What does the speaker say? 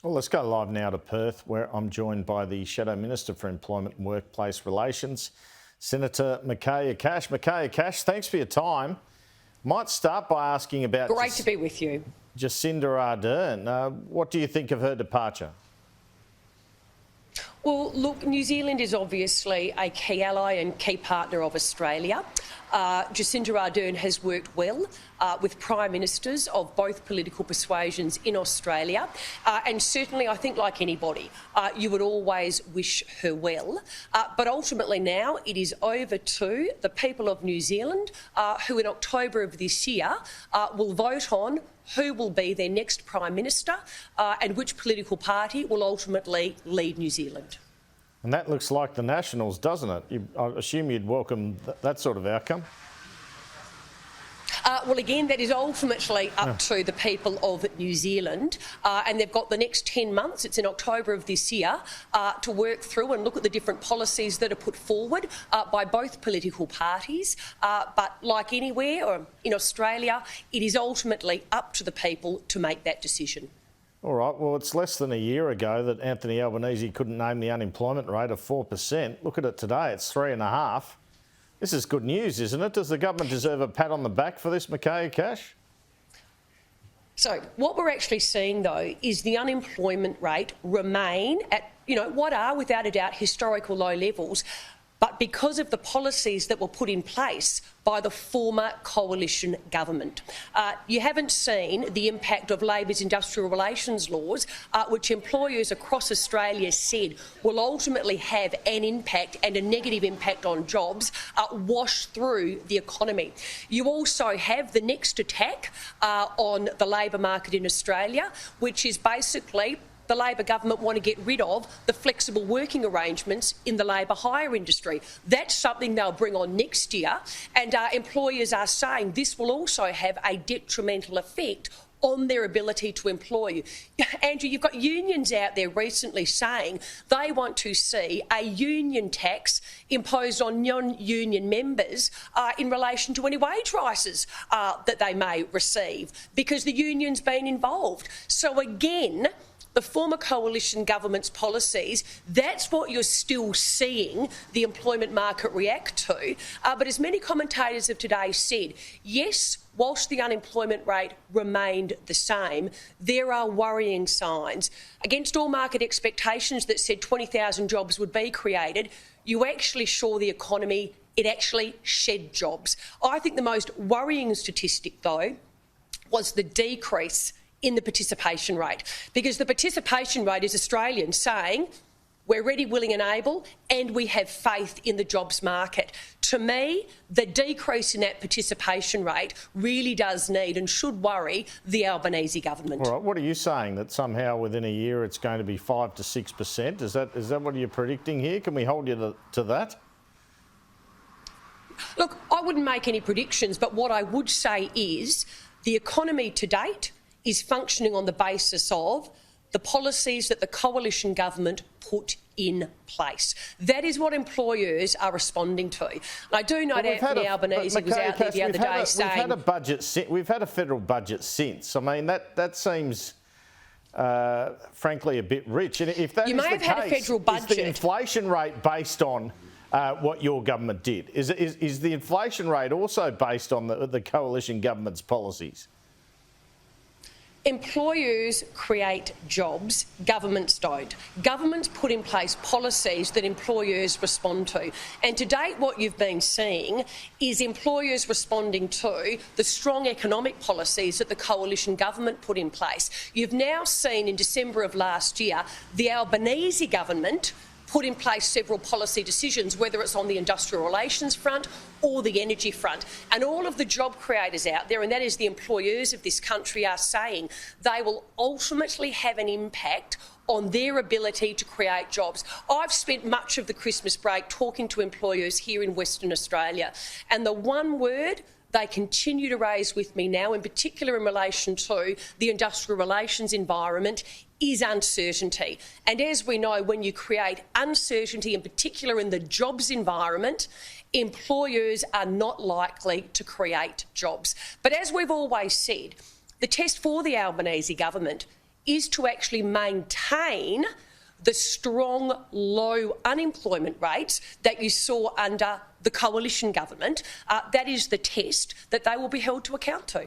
Well, let's go live now to Perth, where I'm joined by the Shadow Minister for Employment and Workplace Relations, Senator Michaelia Cash. Michaelia Cash, thanks for your time. Might start by asking about... Great to be with you. Jacinda Ardern. What do you think of her departure? Well, look, New Zealand is obviously a key ally and key partner of Australia. Jacinda Ardern has worked well with Prime Ministers of both political persuasions in Australia. And certainly, I think, like anybody, you would always wish her well. But ultimately now it is over to the people of New Zealand who in October of this year will vote on who will be their next Prime Minister and which political party will ultimately lead New Zealand. And that looks like the Nationals, doesn't it? I assume you'd welcome that sort of outcome. Well, again, that is ultimately up to the people of New Zealand, and they've got the next 10 months, it's in October of this year, to work through and look at the different policies that are put forward by both political parties. But like anywhere or in Australia, it is ultimately up to the people to make that decision. All right, well, it's less than a year ago that Anthony Albanese couldn't name the unemployment rate of 4%. Look at it today, it's 3.5%. This is good news, isn't it? Does the government deserve a pat on the back for this, Michaelia Cash? So what we're actually seeing, though, is the unemployment rate remain at, what are, without a doubt, historical low levels. But because of the policies that were put in place by the former coalition government. You haven't seen the impact of Labor's industrial relations laws, which employers across Australia said will ultimately have an impact and a negative impact on jobs, wash through the economy. You also have the next attack on the labour market in Australia, which is basically the Labor government want to get rid of the flexible working arrangements in the labour hire industry. That's something they'll bring on next year, and employers are saying this will also have a detrimental effect on their ability to employ you. Andrew, you've got unions out there recently saying they want to see a union tax imposed on non-union members in relation to any wage rises that they may receive, because the union's been involved. So again, the former coalition government's policies, that's what you're still seeing the employment market react to. But as many commentators have today said, yes, whilst the unemployment rate remained the same, there are worrying signs. Against all market expectations that said 20,000 jobs would be created, you actually saw the economy, it actually shed jobs. I think the most worrying statistic, though, was the decrease in the participation rate, because the participation rate is Australians saying we're ready, willing and able, and we have faith in the jobs market. To me, the decrease in that participation rate really does need and should worry the Albanese government. All right, what are you saying, that somehow within a year it's going to be 5 to 6%? Is that what you're predicting here? Can we hold you to that? Look, I wouldn't make any predictions, but what I would say is the economy to date is functioning on the basis of the policies that the coalition government put in place. That is what employers are responding to. And I do know Anthony Albanese was out there the other day saying... We've had a federal budget since. I mean, that seems, frankly, a bit rich. And if that you is may have the had case, a federal budget. Is the inflation rate based on what your government did? Is the inflation rate also based on the coalition government's policies? Employers create jobs, governments don't. Governments put in place policies that employers respond to. And to date, what you've been seeing is employers responding to the strong economic policies that the coalition government put in place. You've now seen in December of last year the Albanese government put in place several policy decisions, whether it's on the industrial relations front or the energy front. And all of the job creators out there, and that is the employers of this country, are saying they will ultimately have an impact on their ability to create jobs. I've spent much of the Christmas break talking to employers here in Western Australia, and the one word they continue to raise with me now, in particular in relation to the industrial relations environment, is uncertainty. And as we know, when you create uncertainty, in particular in the jobs environment, employers are not likely to create jobs. But as we've always said, the test for the Albanese government is to actually maintain the strong, low unemployment rates that you saw under the coalition government. That is the test that they will be held to account to.